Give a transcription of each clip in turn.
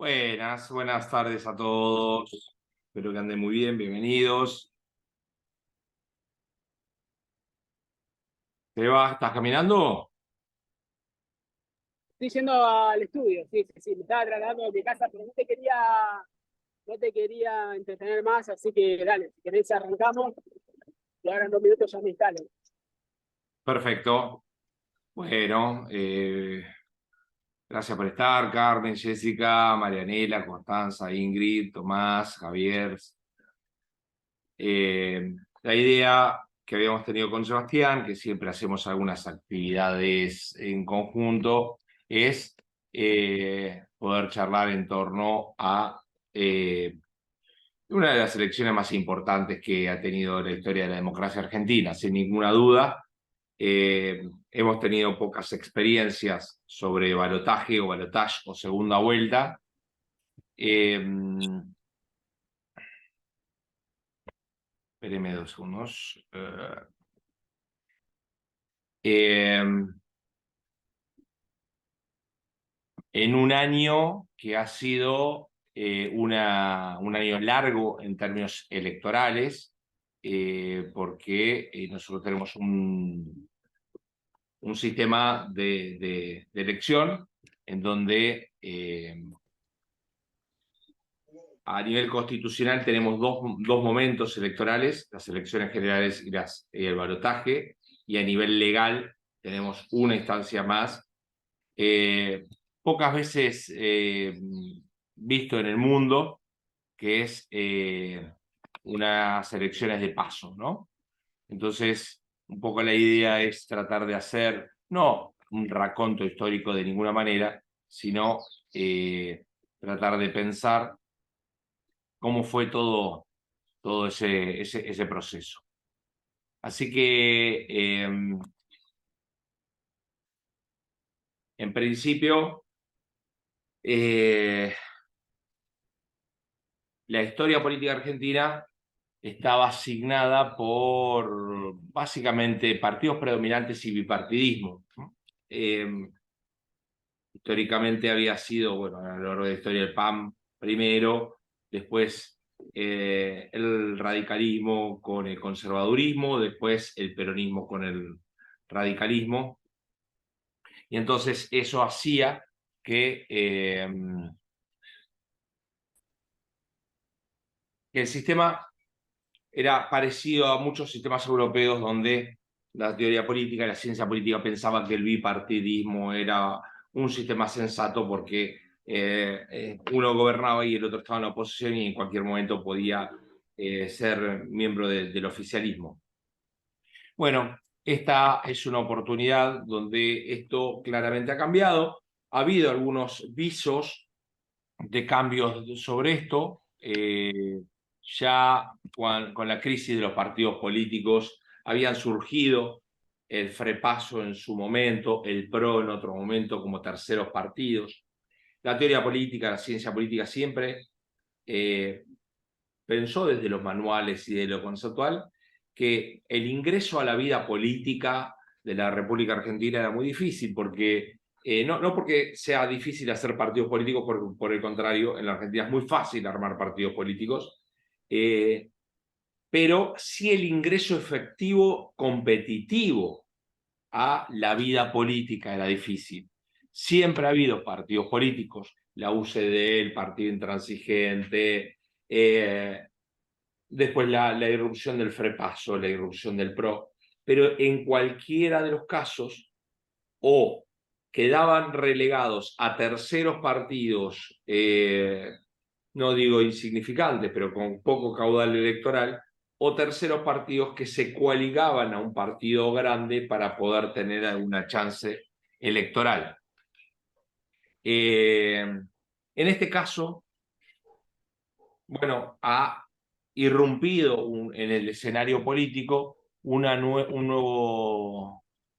Buenas tardes a todos. Espero que anden muy bien, bienvenidos. ¿Te vas? ¿Estás caminando? Estoy yendo al estudio, sí, me estaba trasladando de mi casa, pero no te quería entretener más, así que dale, si querés arrancamos y ahora en 2 minutos ya me instalo. Perfecto. Bueno, gracias por estar, Carmen, Jessica, Marianela, Constanza, Ingrid, Tomás, Javier. La idea que habíamos tenido con Sebastián, que siempre hacemos algunas actividades en conjunto, es poder charlar en torno a una de las elecciones más importantes que ha tenido la historia de la democracia argentina, sin ninguna duda. Hemos tenido pocas experiencias sobre balotaje o balotage o segunda vuelta. Espérenme 2 segundos. Eh, en un año que ha sido un año largo en términos electorales, porque nosotros tenemos un sistema de elección en donde a nivel constitucional tenemos dos momentos electorales, las elecciones generales y el balotaje, y a nivel legal tenemos una instancia más, pocas veces visto en el mundo, que es unas elecciones de paso, ¿no? Entonces, un poco la idea es tratar de hacer, no un raconto histórico de ninguna manera, sino tratar de pensar cómo fue todo ese proceso. Así que, en principio, la historia política argentina estaba asignada por básicamente partidos predominantes y bipartidismo, ¿no? Históricamente había sido, bueno, a lo largo de la historia el PAN primero, después el radicalismo con el conservadurismo, después el peronismo con el radicalismo, y entonces eso hacía que el sistema era parecido a muchos sistemas europeos donde la teoría política y la ciencia política pensaban que el bipartidismo era un sistema sensato porque uno gobernaba y el otro estaba en la oposición y en cualquier momento podía ser miembro del oficialismo. Bueno, esta es una oportunidad donde esto claramente ha cambiado. Ha habido algunos visos de cambios sobre esto. Ya con la crisis de los partidos políticos habían surgido el Frepaso en su momento, el PRO en otro momento como terceros partidos. La teoría política, la ciencia política siempre pensó desde los manuales y de lo conceptual que el ingreso a la vida política de la República Argentina era muy difícil porque no porque sea difícil hacer partidos políticos, por el contrario, en la Argentina es muy fácil armar partidos políticos, pero sí el ingreso efectivo competitivo a la vida política era difícil. Siempre ha habido partidos políticos, la UCD, el Partido Intransigente, después la irrupción del Frepaso, la irrupción del PRO, pero en cualquiera de los casos o quedaban relegados a terceros partidos, no digo insignificantes, pero con poco caudal electoral, o terceros partidos que se coaligaban a un partido grande para poder tener alguna chance electoral. En este caso, bueno, ha irrumpido en el escenario político un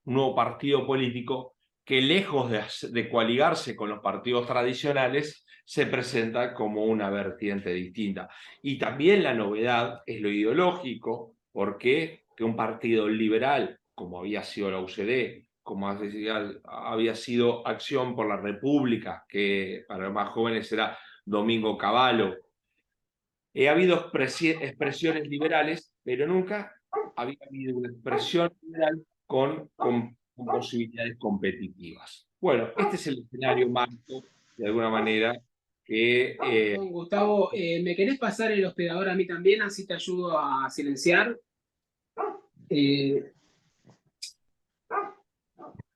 nuevo partido político que, lejos de coaligarse con los partidos tradicionales, se presenta como una vertiente distinta. Y también la novedad es lo ideológico, porque que un partido liberal, como había sido la UCD, como había sido Acción por la República, que para los más jóvenes era Domingo Cavallo. Ha habido expresiones liberales, pero nunca había habido una expresión liberal con posibilidades competitivas. Bueno, este es el escenario marco, de alguna manera, que... Gustavo, ¿me querés pasar el hospedador a mí también? Así te ayudo a silenciar.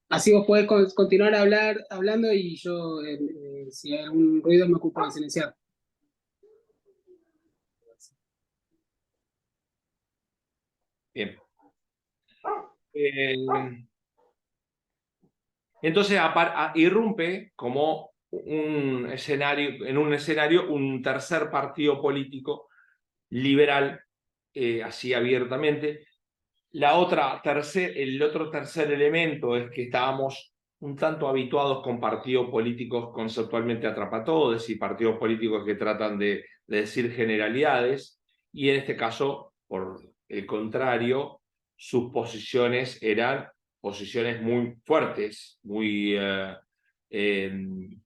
Así vos podés continuar hablando y yo, si hay algún ruido, me ocupo de silenciar. Bien. Entonces irrumpe como un escenario un tercer partido político liberal, así abiertamente. El otro tercer elemento es que estábamos un tanto habituados con partidos políticos conceptualmente atrapatodos, es decir, partidos políticos que tratan de decir generalidades, y en este caso, por el contrario, sus posiciones eran posiciones muy fuertes, muy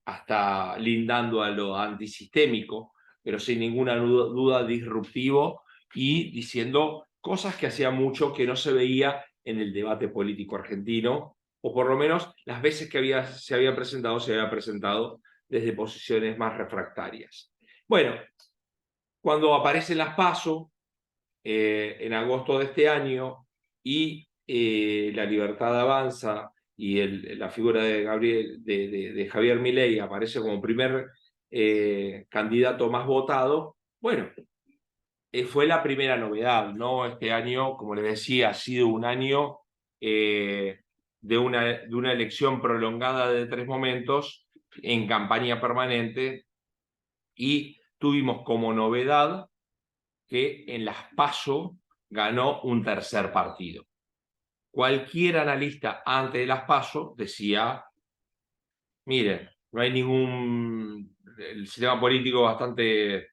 hasta lindando a lo antisistémico, pero sin ninguna duda disruptivo, y diciendo cosas que hacía mucho que no se veía en el debate político argentino, o por lo menos las veces que se había presentado desde posiciones más refractarias. Bueno, cuando aparecen las PASO, en agosto de este año, y La Libertad Avanza y la figura de Javier Milei aparece como primer candidato más votado, bueno, fue la primera novedad, ¿no? Este año, como les decía, ha sido un año de una elección prolongada de 3 momentos en campaña permanente, y tuvimos como novedad que en las PASO ganó un tercer partido. Cualquier analista antes de las PASO decía, miren, no hay el sistema político bastante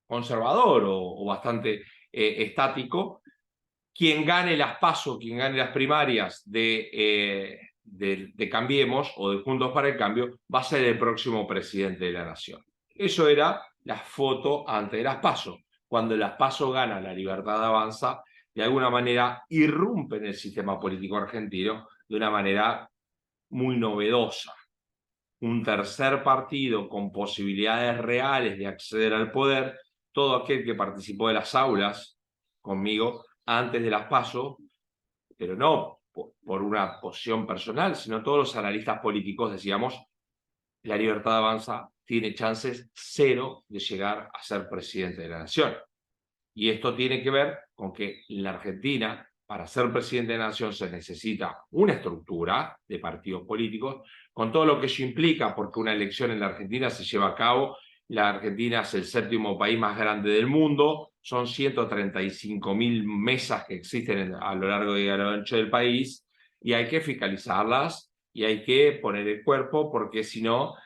conservador o bastante estático. Quien gane las PASO, quien gane las primarias de Cambiemos o de Juntos para el Cambio, va a ser el próximo presidente de la nación. Eso era la foto antes de las PASO. Cuando las PASO gana La Libertad Avanza, de alguna manera irrumpe en el sistema político argentino de una manera muy novedosa. Un tercer partido con posibilidades reales de acceder al poder. Todo aquel que participó de las aulas conmigo antes de las PASO, pero no por una posición personal, sino todos los analistas políticos decíamos, La Libertad Avanza tiene chances cero de llegar a ser presidente de la nación. Y esto tiene que ver con que en la Argentina, para ser presidente de la nación, se necesita una estructura de partidos políticos, con todo lo que ello implica, porque una elección en la Argentina se lleva a cabo. La Argentina es el 7º país más grande del mundo, son 135.000 mesas que existen a lo largo y a lo ancho del país, y hay que fiscalizarlas y hay que poner el cuerpo, porque si no,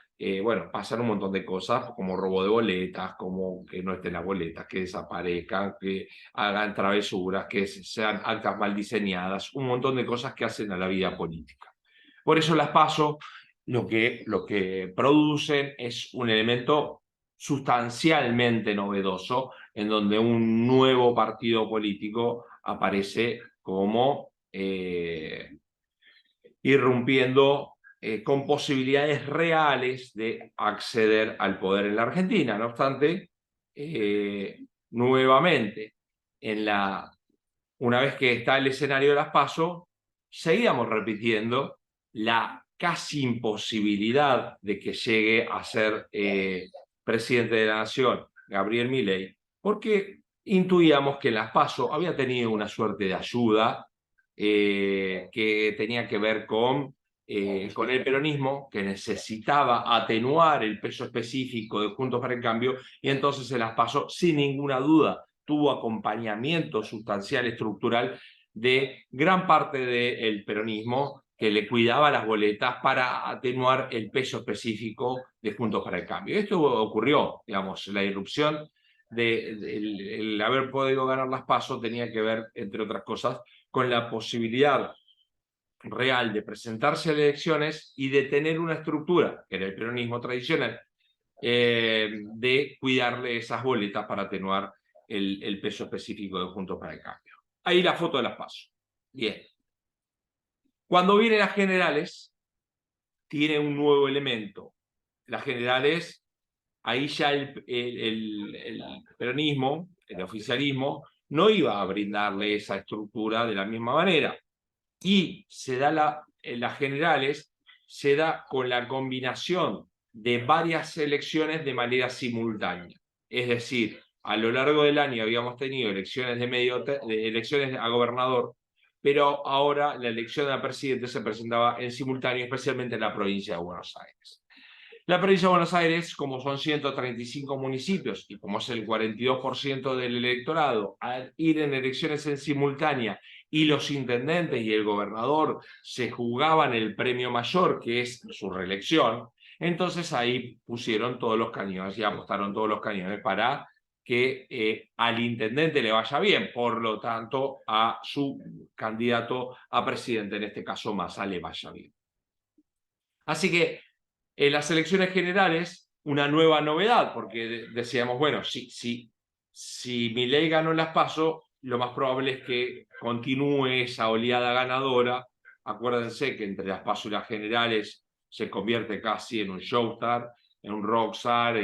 bueno, pasan un montón de cosas como robo de boletas, como que no estén las boletas, que desaparezcan, que hagan travesuras, que sean actas mal diseñadas, un montón de cosas que hacen a la vida política. Por eso las PASO lo que producen es un elemento sustancialmente novedoso, en donde un nuevo partido político aparece como irrumpiendo con posibilidades reales de acceder al poder en la Argentina. No obstante, nuevamente, una vez que está el escenario de las PASO, seguíamos repitiendo la casi imposibilidad de que llegue a ser presidente de la nación Gabriel Milei, porque intuíamos que en las PASO había tenido una suerte de ayuda que tenía que ver con el peronismo, que necesitaba atenuar el peso específico de Juntos para el Cambio, y entonces se las PASO sin ninguna duda tuvo acompañamiento sustancial, estructural, de gran parte del peronismo, que le cuidaba las boletas para atenuar el peso específico de Juntos para el Cambio. Esto ocurrió, digamos, la irrupción el haber podido ganar las PASO tenía que ver, entre otras cosas, con la posibilidad real de presentarse a elecciones y de tener una estructura, que era el peronismo tradicional, de cuidarle esas boletas para atenuar el peso específico de Juntos para el Cambio. Ahí la foto de las PASO. Bien. Cuando vienen las generales, tiene un nuevo elemento. Las generales, ahí ya el peronismo, el oficialismo, no iba a brindarle esa estructura de la misma manera. Y se da en las generales, se da con la combinación de varias elecciones de manera simultánea. Es decir, a lo largo del año habíamos tenido elecciones elecciones a gobernador, pero ahora la elección a presidente se presentaba en simultáneo, especialmente en la provincia de Buenos Aires. La provincia de Buenos Aires, como son 135 municipios y como es el 42% del electorado, al ir en elecciones en simultánea y los intendentes y el gobernador se jugaban el premio mayor, que es su reelección, entonces ahí pusieron todos los cañones y apostaron todos los cañones para que al intendente le vaya bien, por lo tanto a su candidato a presidente, en este caso Massa, le vaya bien. Así que en las elecciones generales, una nueva novedad, porque decíamos, bueno, si Milei ganó las PASO, lo más probable es que continúe esa oleada ganadora. Acuérdense que entre las PASO y las generales se convierte casi en un showstar, en un rockstar,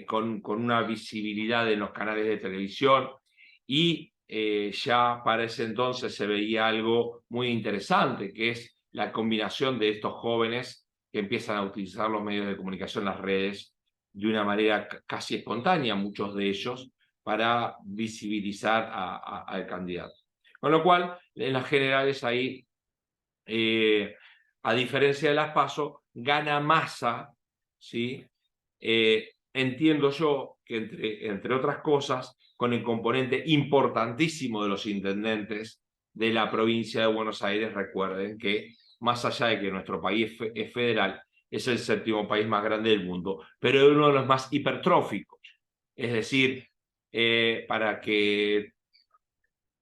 con una visibilidad en los canales de televisión, y ya para ese entonces se veía algo muy interesante, que es la combinación de estos jóvenes que empiezan a utilizar los medios de comunicación, las redes, de una manera casi espontánea, muchos de ellos, para visibilizar al candidato. Con lo cual, en las generales ahí, a diferencia de las PASO, gana Massa, ¿sí? Entiendo yo que entre otras cosas, con el componente importantísimo de los intendentes de la provincia de Buenos Aires. Recuerden que más allá de que nuestro país es federal, es el 7º país más grande del mundo, pero es uno de los más hipertróficos. Es decir, para que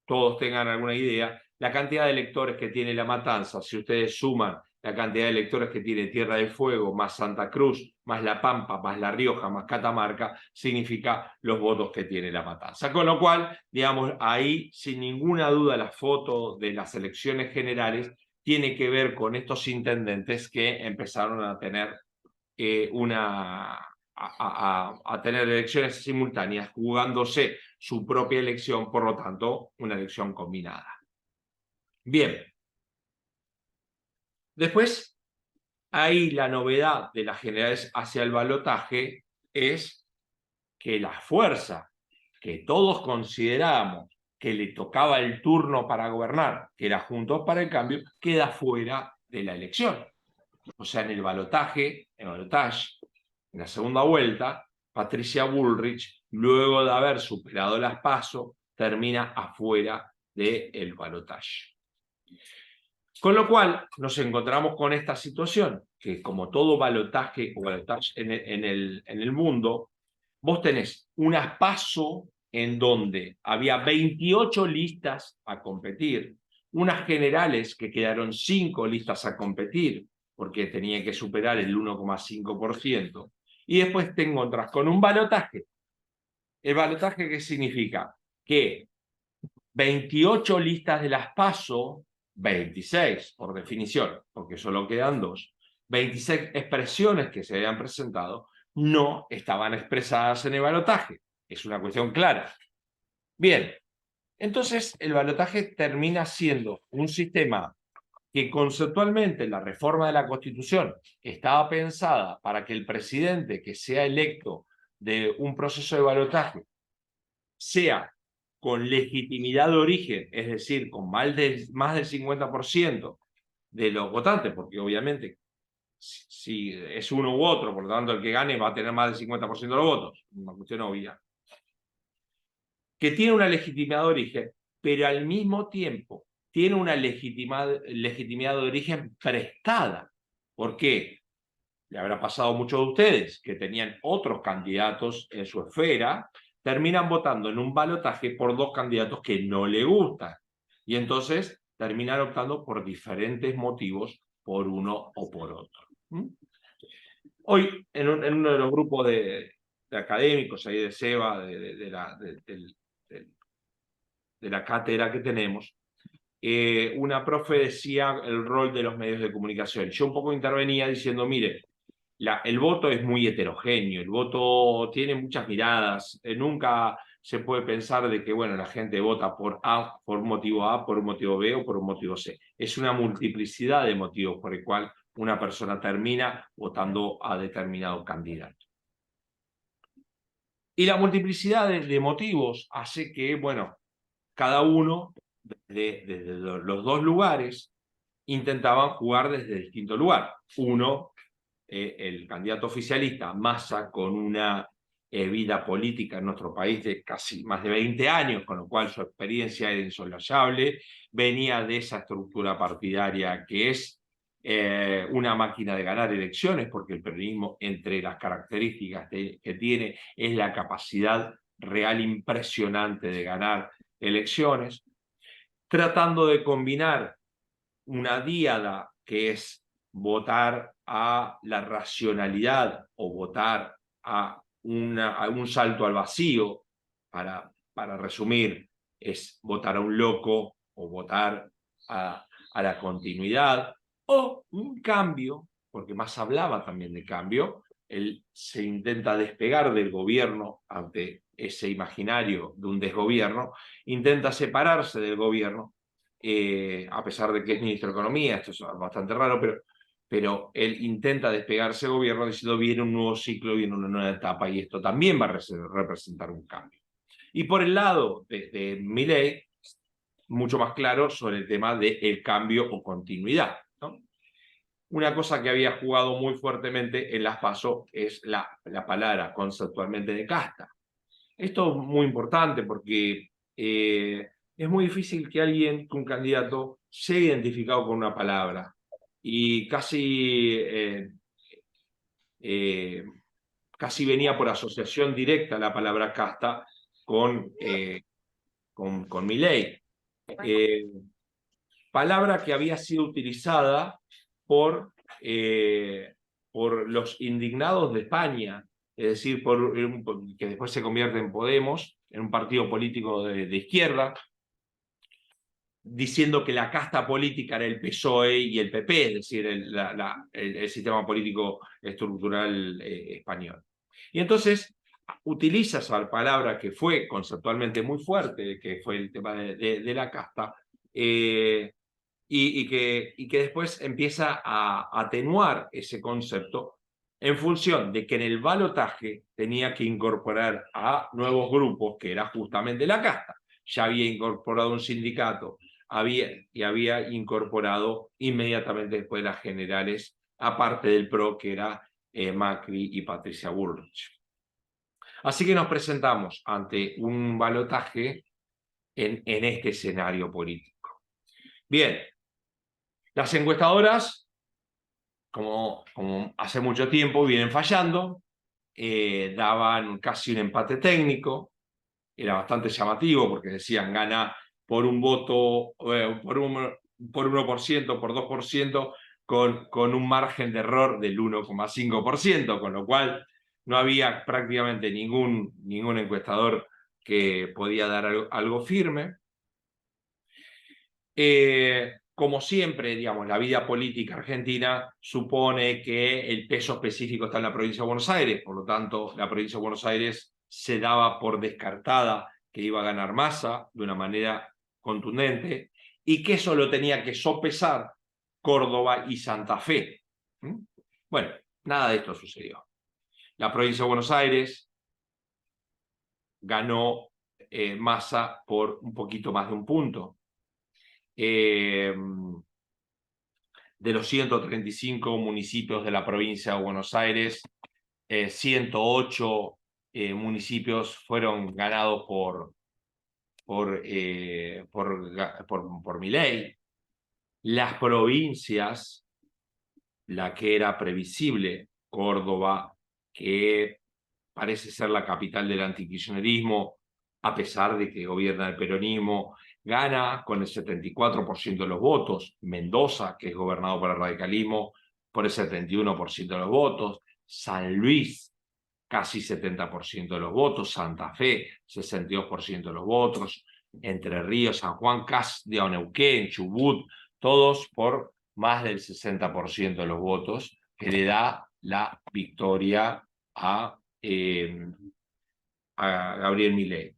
todos tengan alguna idea, la cantidad de electores que tiene La Matanza, si ustedes suman la cantidad de electores que tiene Tierra del Fuego, más Santa Cruz, más La Pampa, más La Rioja, más Catamarca, significa los votos que tiene La Matanza. Con lo cual, digamos, ahí sin ninguna duda la foto de las elecciones generales tiene que ver con estos intendentes que empezaron a tener a tener elecciones simultáneas, jugándose su propia elección, por lo tanto, una elección combinada. Bien. Después, ahí la novedad de las generales hacia el balotaje es que la fuerza que todos considerábamos que le tocaba el turno para gobernar, que era Juntos para el Cambio, queda fuera de la elección. O sea, en el balotaje, en la segunda vuelta, Patricia Bullrich, luego de haber superado las PASO, termina afuera del balotaje. Con lo cual, nos encontramos con esta situación, que como todo balotaje o balotaje en el mundo, vos tenés unas PASO en donde había 28 listas a competir, unas generales que quedaron 5 listas a competir, porque tenía que superar el 1,5%, y después te encontrás con un balotaje. ¿El balotaje qué significa? Que 28 listas de las PASO, 26 por definición, porque solo quedan 2, 26 expresiones que se habían presentado, no estaban expresadas en el balotaje. Es una cuestión clara. Bien, entonces el balotaje termina siendo un sistema que conceptualmente la reforma de la Constitución estaba pensada para que el presidente que sea electo de un proceso de balotaje sea con legitimidad de origen, es decir, con más del 50% de los votantes, porque obviamente si es uno u otro, por lo tanto el que gane va a tener más del 50% de los votos, una cuestión obvia, que tiene una legitimidad de origen, pero al mismo tiempo tiene una legitimidad de origen prestada. ¿Por qué? Le habrá pasado a muchos de ustedes que tenían otros candidatos en su esfera, terminan votando en un balotaje por 2 candidatos que no le gustan. Y entonces terminan optando por diferentes motivos por uno o por otro. académicos ahí de SEBA, de la cátedra que tenemos, una profe decía el rol de los medios de comunicación. Yo un poco intervenía diciendo, mire, el voto es muy heterogéneo, el voto tiene muchas miradas, nunca se puede pensar de que, bueno, la gente vota por un motivo A, por un motivo B o por un motivo C. Es una multiplicidad de motivos por el cual una persona termina votando a determinado candidato. Y la multiplicidad de motivos hace que, bueno, cada uno, desde los dos lugares, intentaban jugar desde distinto lugar. Uno, el candidato oficialista, Massa, con una vida política en nuestro país de casi más de 20 años, con lo cual su experiencia era insoslayable, venía de esa estructura partidaria que es una máquina de ganar elecciones, porque el peronismo, entre las características que tiene, es la capacidad real impresionante de ganar elecciones, tratando de combinar una díada que es votar a la racionalidad o votar a un salto al vacío, para resumir, es votar a un loco o votar a la continuidad, o un cambio, porque más hablaba también de cambio. Él se intenta despegar del gobierno ante ese imaginario de un desgobierno, intenta separarse del gobierno, a pesar de que es ministro de Economía, esto es bastante raro, pero él intenta despegarse del gobierno diciendo viene un nuevo ciclo, viene una nueva etapa, y esto también va a representar un cambio. Y por el lado de Milei, mucho más claro sobre el tema del cambio o continuidad, ¿no? Una cosa que había jugado muy fuertemente en las PASO es la palabra conceptualmente de casta. Esto es muy importante porque es muy difícil que un candidato, sea identificado con una palabra. Y casi venía por asociación directa la palabra casta con Milei. Palabra que había sido utilizada por los indignados de España, es decir, que después se convierte en Podemos, en un partido político de izquierda, diciendo que la casta política era el PSOE y el PP, es decir, el sistema político estructural español. Y entonces utiliza esa palabra que fue conceptualmente muy fuerte, que fue el tema de la casta, y que después empieza a atenuar ese concepto en función de que en el balotaje tenía que incorporar a nuevos grupos, que era justamente la casta. Ya había incorporado un sindicato, había incorporado inmediatamente después de las generales, aparte del PRO, que era Macri y Patricia Bullrich. Así que nos presentamos ante un balotaje en este escenario político. Bien, las encuestadoras, como hace mucho tiempo, vienen fallando, daban casi un empate técnico, era bastante llamativo porque decían gana por un voto, por 1%, por 2%, con un margen de error del 1,5%, con lo cual no había prácticamente ningún encuestador que podía dar algo firme. Como siempre, digamos, la vida política argentina supone que el peso específico está en la provincia de Buenos Aires, por lo tanto, la provincia de Buenos Aires se daba por descartada que iba a ganar Massa de una manera contundente, y que eso lo tenía que sopesar Córdoba y Santa Fe. Bueno, nada de esto sucedió. La provincia de Buenos Aires ganó Massa por un poquito más de un punto. De los 135 municipios de la provincia de Buenos Aires, 108 municipios fueron ganados por Milei. Las provincias, la que era previsible, Córdoba, que parece ser la capital del antikirchnerismo, a pesar de que gobierna el peronismo, gana con el 74% de los votos. Mendoza, que es gobernado por el radicalismo, por el 71% de los votos. San Luis, casi 70% de los votos, Santa Fe, 62% de los votos, Entre Ríos, San Juan, casi de Neuquén, Chubut, todos por más del 60% de los votos, que le da la victoria a Gabriel Milei.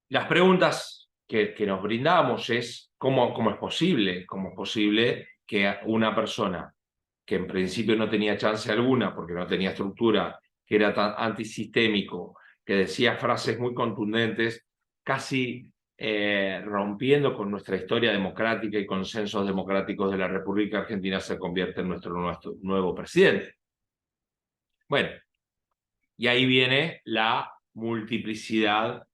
Las preguntas que nos brindamos es ¿cómo es posible? ¿Cómo es posible que una persona que en principio no tenía chance alguna porque no tenía estructura, que era tan antisistémico, que decía frases muy contundentes, casi rompiendo con nuestra historia democrática y consensos democráticos de la República Argentina, se convierte en nuestro nuevo presidente? Bueno, y ahí viene la multiplicidad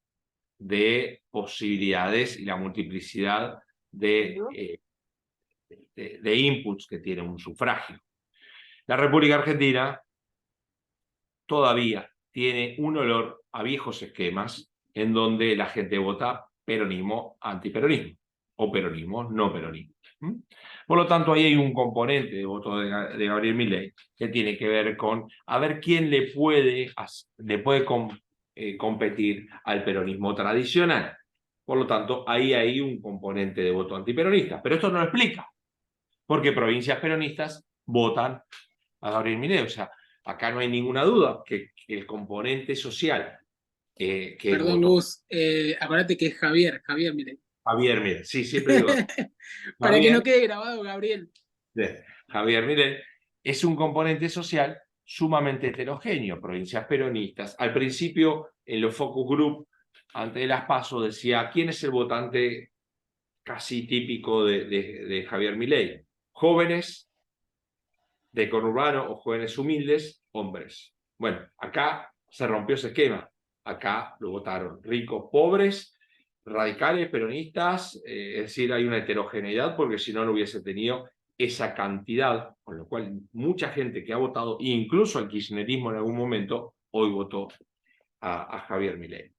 de posibilidades y la multiplicidad de inputs que tiene un sufragio. La República Argentina todavía tiene un olor a viejos esquemas en donde la gente vota peronismo, antiperonismo, o peronismo, no peronismo. Por lo tanto, ahí hay un componente de voto de Gabriel Milei que tiene que ver con a ver quién le puede competir al peronismo tradicional. Por lo tanto, ahí hay un componente de voto antiperonista. Pero esto no lo explica, porque provincias peronistas votan a Gabriel Milei. O sea, acá no hay ninguna duda que el componente social que el Perdón, voto... Gus, acuérdate que es Javier Milei. Javier Milei, sí, siempre digo Para que no Javier, quede grabado, Gabriel. Javier Milei es un componente social sumamente heterogéneo, provincias peronistas. Al principio, en los focus group, antes de las PASO, decía, ¿quién es el votante casi típico de Javier Milei? Jóvenes de conurbano o jóvenes humildes, hombres. Bueno, acá se rompió ese esquema. Acá lo votaron ricos, pobres, radicales, peronistas, es decir, hay una heterogeneidad porque si no, no hubiese tenido esa cantidad, con lo cual mucha gente que ha votado, incluso al kirchnerismo en algún momento, hoy votó a Javier Milei.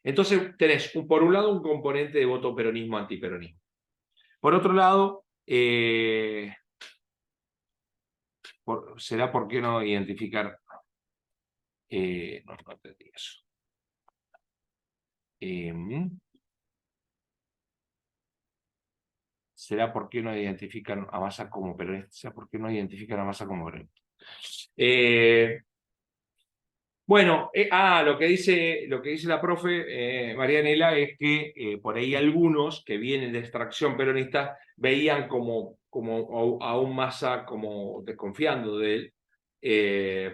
Entonces tenés, por un lado, un componente de voto peronismo-antiperonismo. Por otro lado, será por qué no identificar... no entendí eso. ¿Será por qué no identifican a Massa como peronista? ¿Será por qué no identifican a Massa como peronista? Bueno, lo que dice la profe Marianela es que por ahí algunos que vienen de extracción peronista veían como a un Massa como desconfiando de él,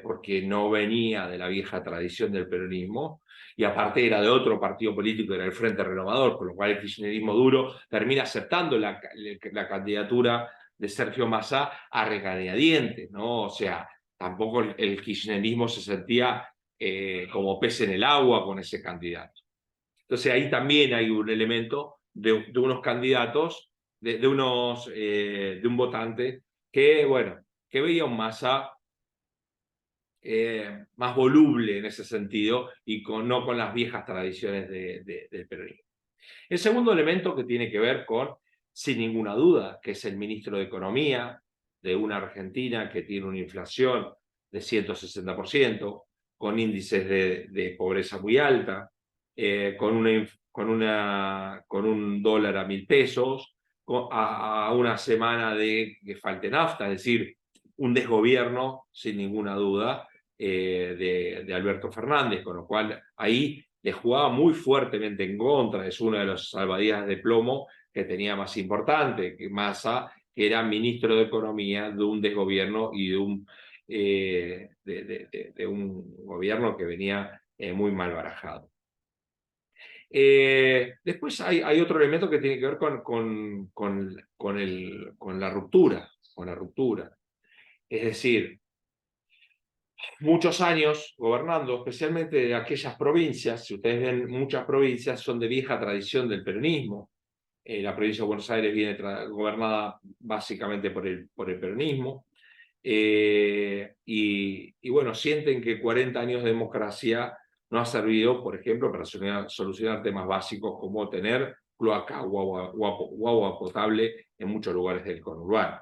porque no venía de la vieja tradición del peronismo, y aparte era de otro partido político, era el Frente Renovador, con lo cual el kirchnerismo duro termina aceptando la candidatura de Sergio Massa a regañadientes, ¿no? O sea, tampoco el kirchnerismo se sentía como pez en el agua con ese candidato. Entonces ahí también hay un elemento de unos candidatos, de un votante que, bueno, que veía un Massa más voluble en ese sentido y no con las viejas tradiciones del peronismo. El segundo elemento que tiene que ver con, sin ninguna duda, que es el ministro de Economía de una Argentina que tiene una inflación de 160%, con índices de pobreza muy alta, con un dólar a 1.000 pesos, a una semana de que falte nafta, es decir, un desgobierno, sin ninguna duda, de Alberto Fernández, con lo cual ahí le jugaba muy fuertemente en contra, es una de las salvavidas de plomo que tenía más importante, que Massa, que era ministro de Economía de un desgobierno y de un gobierno que venía muy mal barajado. Después hay otro elemento que tiene que ver con la ruptura, Es decir, muchos años gobernando, especialmente de aquellas provincias, si ustedes ven, muchas provincias son de vieja tradición del peronismo. La provincia de Buenos Aires viene gobernada básicamente por el peronismo. Y bueno, sienten que 40 años de democracia no ha servido, por ejemplo, para solucionar temas básicos como tener cloaca o agua potable en muchos lugares del conurbano.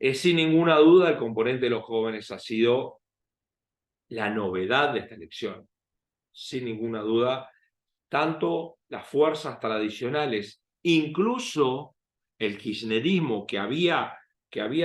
Sin ninguna duda, el componente de los jóvenes ha sido la novedad de esta elección. Sin ninguna duda, tanto las fuerzas tradicionales, incluso el kirchnerismo que había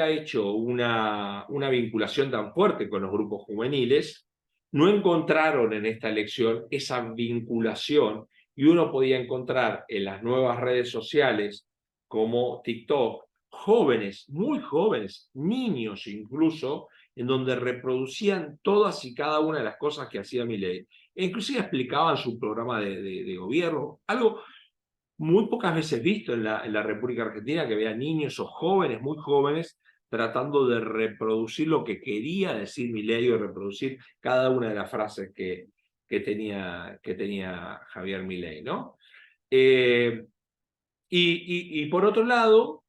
hecho una vinculación tan fuerte con los grupos juveniles, no encontraron en esta elección esa vinculación, y uno podía encontrar en las nuevas redes sociales como TikTok jóvenes, muy jóvenes, niños incluso, en donde reproducían todas y cada una de las cosas que hacía Milei. E inclusive explicaban su programa de gobierno, algo muy pocas veces visto en la República Argentina, que vean niños o jóvenes, muy jóvenes, tratando de reproducir lo que quería decir Milei, o reproducir cada una de las frases que tenía Javier Milei, ¿no? Y por otro lado,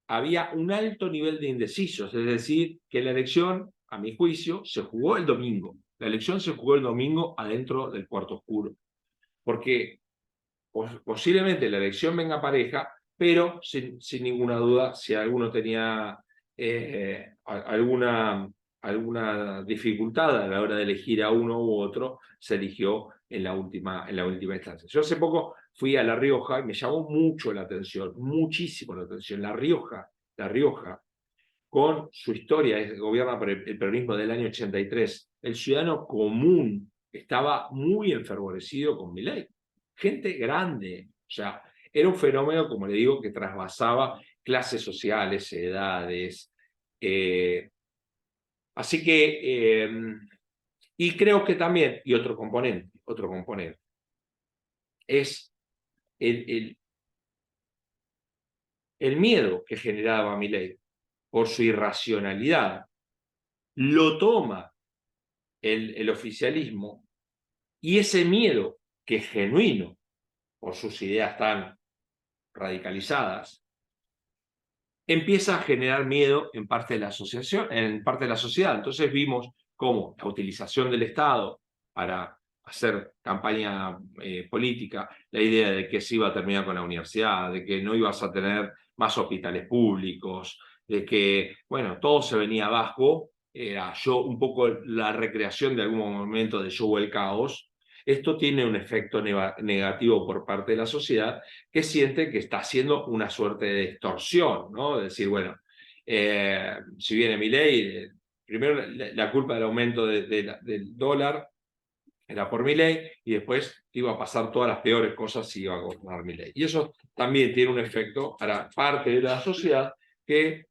había un alto nivel de indecisos, es decir, que la elección, a mi juicio, se jugó el domingo. La elección se jugó el domingo adentro del cuarto oscuro, porque posiblemente la elección venga pareja, pero sin ninguna duda, si alguno tenía alguna dificultad a la hora de elegir a uno u otro, se eligió en la última instancia. Yo hace poco fui a La Rioja y me llamó mucho la atención, muchísimo la atención. La Rioja, con su historia, gobierna por el peronismo del año 83, el ciudadano común estaba muy enfervorecido con Milei. Gente grande, o sea, era un fenómeno, como le digo, que trasvasaba clases sociales, edades. Así que, y creo que también, y otro componente, es el, el miedo que generaba Milei por su irracionalidad. Lo toma el oficialismo, y ese miedo, que es genuino por sus ideas tan radicalizadas, empieza a generar miedo en parte de la asociación, en parte de la sociedad. Entonces vimos cómo la utilización del Estado para hacer campaña política, la idea de que se iba a terminar con la universidad, de que no ibas a tener más hospitales públicos, de que, bueno, todo se venía abajo, era un poco la recreación de algún momento de Show el Caos. Esto tiene un efecto negativo por parte de la sociedad, que siente que está haciendo una suerte de extorsión, ¿no? Es decir, bueno, si viene Milei, primero la culpa del aumento del dólar era por Milei, y después iba a pasar todas las peores cosas si iba a gobernar Milei. Y eso también tiene un efecto para parte de la sociedad que,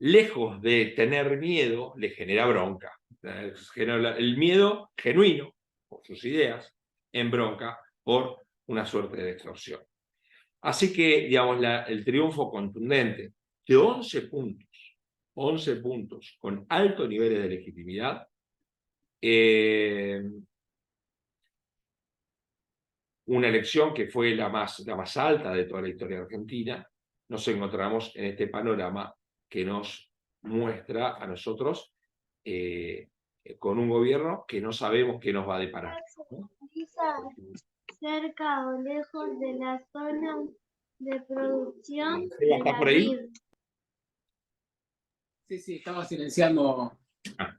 lejos de tener miedo, le genera bronca. El miedo genuino por sus ideas, en bronca por una suerte de extorsión. Así que, digamos, el triunfo contundente de 11 puntos con altos niveles de legitimidad, una elección que fue la más alta de toda la historia argentina. Nos encontramos en este panorama que nos muestra a nosotros con un gobierno que no sabemos qué nos va a deparar, ¿no? Cerca o lejos de la zona de producción ¿Seba de está la por ahí? vid. Sí, estaba silenciando. Ah.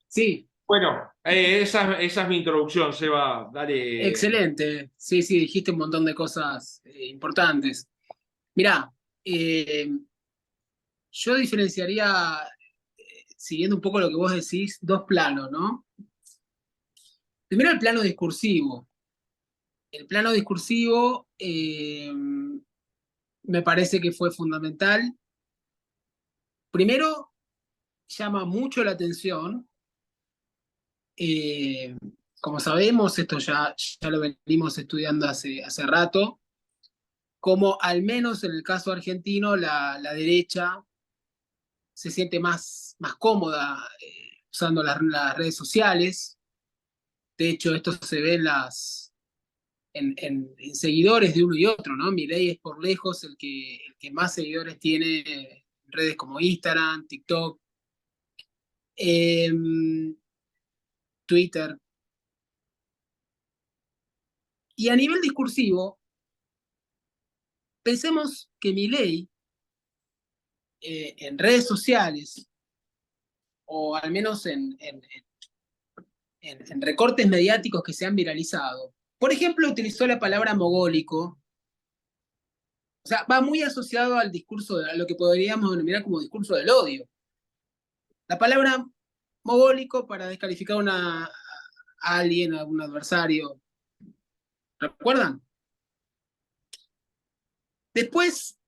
Sí, Bueno, esa es mi introducción, Seba. Dale. excelente. Sí, dijiste un montón de cosas importantes. Mirá, eh, yo diferenciaría, siguiendo un poco lo que vos decís, dos planos, ¿no? Primero el plano discursivo. El plano discursivo me parece que fue fundamental. Primero, llama mucho la atención. eh, Como sabemos, esto ya lo venimos estudiando hace rato, como al menos en el caso argentino la derecha se siente más cómoda usando las redes sociales. De hecho, esto se ve en seguidores de uno y otro, ¿no? Milei es por lejos el que más seguidores tiene en redes como Instagram, TikTok, eh, Twitter. Y a nivel discursivo, pensemos que Milei en redes sociales, o al menos en recortes mediáticos que se han viralizado, por ejemplo, utilizó la palabra mogólico. O sea, va muy asociado al discurso, a lo que podríamos denominar como discurso del odio. La palabra mogólico para descalificar a alguien, a un adversario. ¿Recuerdan? Después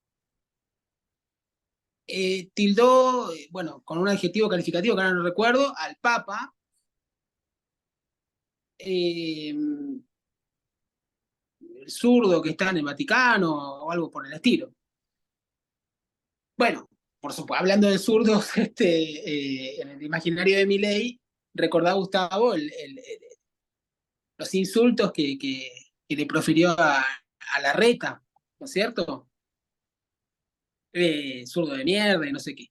tildó, bueno, con un adjetivo calificativo que ahora no recuerdo, al Papa. El zurdo que está en el Vaticano o algo por el estilo. Bueno, por supuesto, hablando de zurdos, en el imaginario de Milei, recordá, Gustavo, los insultos que le profirió a Larreta, ¿no es cierto? Zurdo de mierda y no sé qué.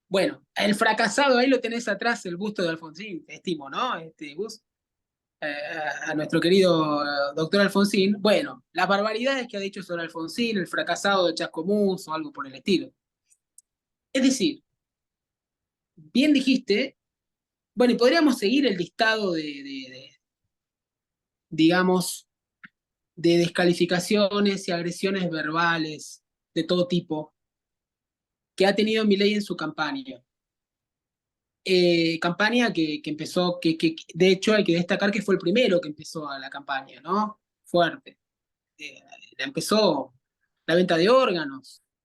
Bueno, el fracasado, ahí lo tenés atrás, el busto de Alfonsín, te estimo, ¿no? Gus, a nuestro querido doctor Alfonsín. Bueno, las barbaridades que ha dicho sobre Alfonsín, el fracasado de Chascomús o algo por el estilo. Es decir, bien dijiste, bueno, y podríamos seguir el listado digamos, de descalificaciones y agresiones verbales de todo tipo que ha tenido Milei en su campaña. Campaña que empezó, de hecho hay que destacar que fue el primero que empezó a la campaña, ¿no? Fuerte. La empezó la venta de órganos,